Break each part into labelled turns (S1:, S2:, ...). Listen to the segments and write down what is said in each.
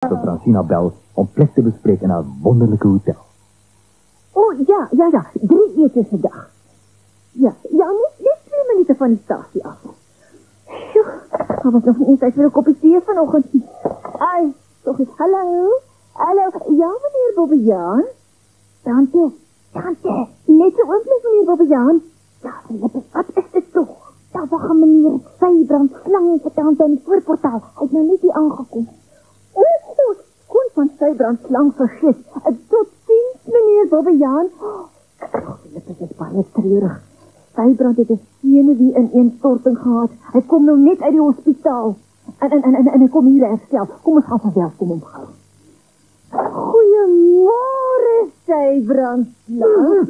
S1: vir Francina bel om plek te bespreek in 'n wonderlike hotel.
S2: Ja, 3 etes 'n dag. Ja, net 2 minute van die stasie af. Sjoe, daar was nog nie eens tyd vir 'n koppie tee vanoggend nie. Ai, tog eens, hallo, ja meneer Bobbejaan. Tante, net so oomblik meneer Bobbejaan. Ja, wat is dit toch? Daar wag 'n meneer Sybrand slang vir tante in die voorportaal. Hy het nou net hier aangekom. Koen van Sybrand slang vergis. Tot ziens meneer Bobbejaan. Dit is baie treurig. Sybrand het 'n senuwee ineenstorting gehad. Hy kom nou net uit die hospitaal. En hy kom hier herstel. Kom ons gaan verwelkom hom gou. Goeiemôre, Sybrand slang.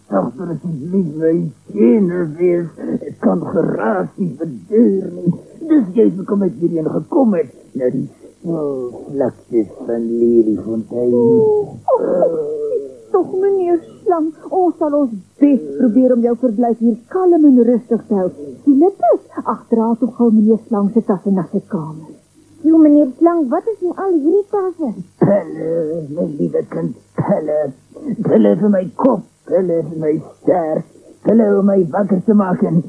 S3: Sagter is nie my senuwees. Het kan geraas nie verdeur nie. Dus jy kom ek hierheen gekom het na die vlaktes van Leliefontein.
S2: Toch meneer Slang, ons sal ons best probeer om jou verblijf hier kalm en rustig te hou. Philippus, agterhaal toch gauw meneer Slang se tasse na sy kamer. Jo, meneer Slang, wat is nou al hierdie tasse?
S3: Pille, my liewe kind, pille. Pille vir my kop, pille vir my ster, pille om my wakker te maak en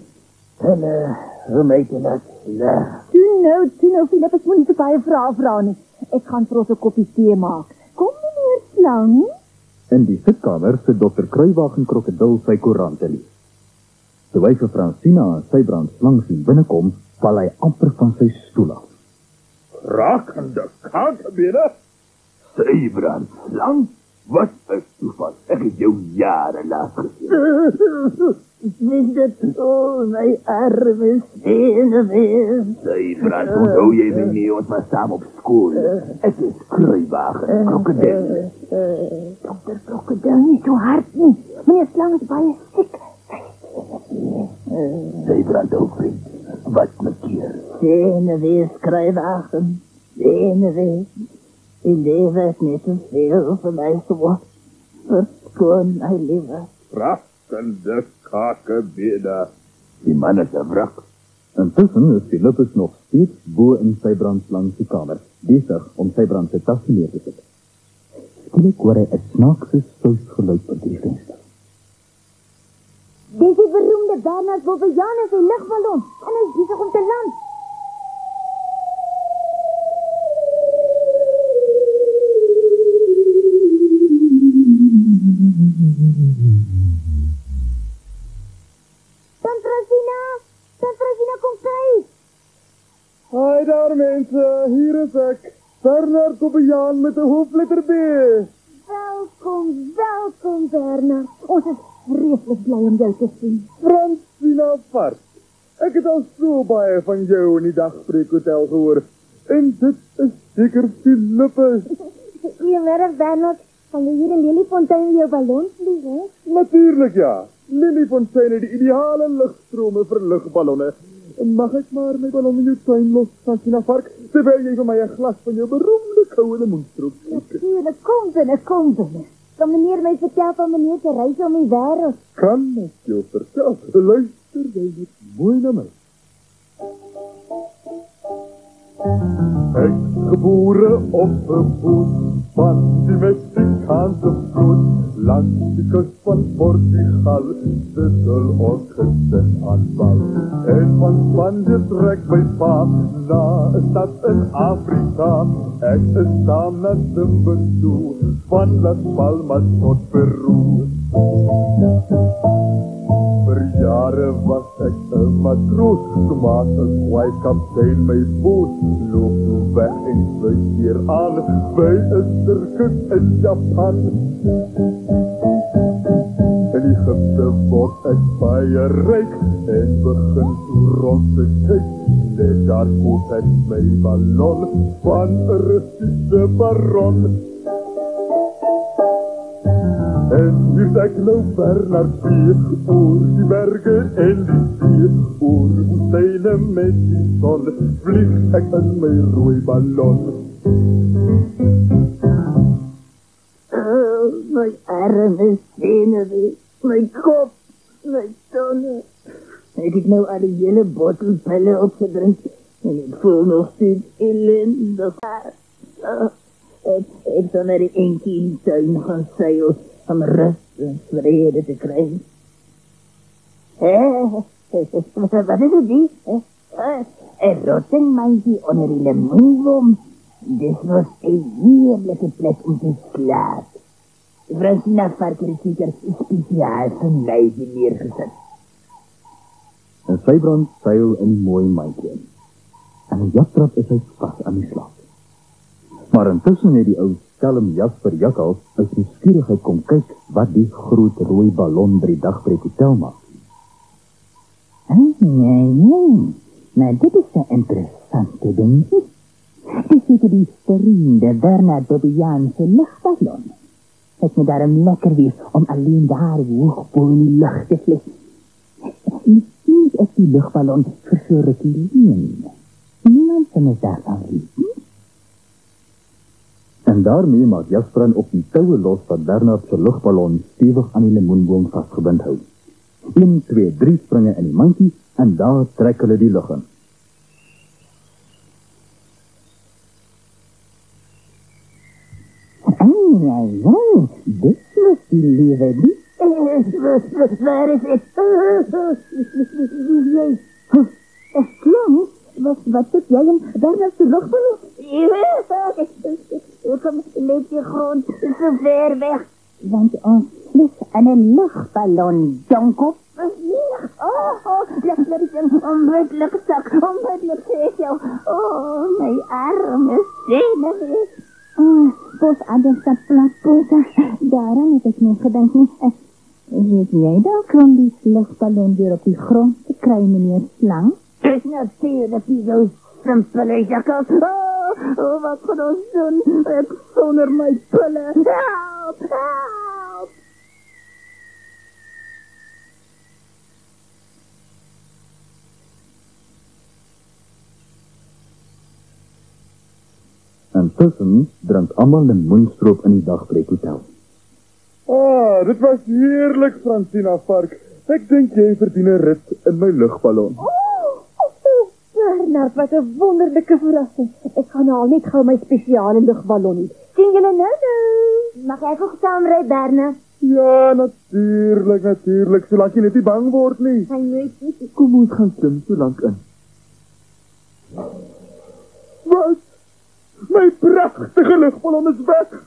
S3: pille om my te laat lag.
S2: Toe nou, Philippus, moet nie te baie vra nie. Ek gaan vir ons 'n koppie tee maak. Kom meneer Slang.
S1: In die sitkamer sit Dr. Kruiwagen Krokodil sy koerante lees. Toe hy vir Francina en Sybrand slang sien binnekom, val hy amper van sy stoel af.
S4: Rakende kankebene?
S3: Sybrand slang? Wat is toeval? Ek het jou jare laat gesien. Is dit my arme senuwees? Sybrand, onthou jy my nie, ons was saam op skool. Ek is Kruiwagen Krokodil.
S2: Dokter Krokodil, nie so hard nie. Meneer Slang is baie siek.
S3: Sybrand, ou vriend, wat my keer? Senuwees, Kruiwagen, senuwees. Die lewe is net te veel vir my so. Verskoon my liewe.
S4: Rakende kakebene.
S3: Die man is 'n wrak.
S1: Intussen is Philippus nog steeds bo in Sybrand slang se kamer, besig om Sybrand se tasse neer te sit. Skielik hoor hy 'n snaakse suisgeluid by die venster.
S2: Dis die beroemde Bernard Bobbejaan en sy lugballon. En hy is besig om te land. Francina, kom kyk.
S4: Hi daar mense, hier is ek. Bernard Bobbejaan met 'n hoofletter B.
S2: Welkom Bernard. Ons is vreeslik bly om jou te sien.
S4: Francina Vart. Ek het al so baie van jou in die Dagspreekhotel gehoor. En dit is seker Philippus.
S2: Goeiemôre Bernard. Kan jy hier in Leliefontein jou ballon vlieg, hè?
S4: Natuurlijk ja. Leliefontein het die ideale lugstrome vir lugballonne. Mag ek maar my ballon in jou tuin los, Francina Vark, terwyl jy vir my 'n glas van jou beroemde koue lemoenstroop skink?
S2: Natuurlijk, kom binne. Kan meneer my vertel van meneer se reis om die wêreld?
S4: Kan ek jou vertel? Luister jy net mooi na my. Ek gebore op 'n boot van die Mexicaanse vloot, langs die kus van Portugal, sissel ons gesit aan wal. En van Spanje trek my pa na 'n stad in Afrika. Ek is saam na Timbuktu, van Las Palmas tot Peru. Vir jare was ek 'n matroos, toe maak 'n kwaai kaptein my boot, loop toe weg en sluit weer aan by 'n sirkus in Japan. In Egypte word ek baie ryk en begin toe rond te kyk. Net daar koop ek my ballon van 'n Russiese baron. En hier is ek nou Bernard B, oor die berge en die see, oor woestyne met die son, vlieg ek in my rooi ballon.
S3: My arme senuwees, my kop, my tonne. Ek het nou al die hele bottel pille opgedrink En ik voel nog steeds ellendig. Ik zal naar de eentje in de tuin gaan zeilen om rust en vrede te krijgen. Wat is het die? Een rottingmandje onder de limoenboom. Dit was een heerlijke plek om te slapen. Francina Varker is zeker speciaal voor mij neergezet.
S1: En Sybrand seil in die mooie mandjie in. En die jaktrap is hy vas aan die slag. Maar intussen het die ou skelm Jasper Jakkals uit die skierigheid kom kyk wat die groot rooi ballon by die dagbreek hotel maak.
S3: Nee. Maar dit is een interessante ding. Dit is die vriende Bernard Bobbejaan luchtballon. Het me daarom lekker wees om alleen daar hoog boven die lucht te vliegen. Misschien is die luchtballon voor zo'n rukkie leen. Niemand van ons daarvan weet.
S1: En daarmee maak Jasper op die touwe los wat Bernard se lugballon stewig aan die limoenboom vasgebind hou. 1, 2, 3 springe in die mandjie en daar trek hulle die lug in.
S3: Ja, dit was die lewe niet. Waar is het? Klong, wat zit jij in Bernard se luchtballon? Ik kom een beetje grond zo ver weg. Want ons vliegt aan een luchtballon, Jonkop. Dat is een onmiddellijk zak, onmiddellijk zetel. Oh, mijn arme zenuwen. Bos ada sa plaposa. Daaraan heb ik niet gedacht. Weet jij dat om die luchtballon weer op die grond te krijgen, meneer Slang? Het is natuurlijk niet zo simpel, Jakkels. Wat gaan ons doen? Ik zonder mijn pullen. Help, help!
S1: Intussen drink almal limoenstroop in die dagbreekhotel.
S4: Dit was heerlijk, Francina Vark. Ek dink jy verdien 'n rit in my lugballon.
S2: Bernard, wat een wonderlijke verrassing. Ik ga nou al net gauw mijn speciale luchtballon niet. Zien jullie nou? Mag jij ook samen Bernard?
S4: Ja, natuurlijk. Zolang jy net nie bang word nie.
S2: Hij weet niet.
S4: Kom ons gaan klim so lank in. Wat? My pragtige lugballon is weg.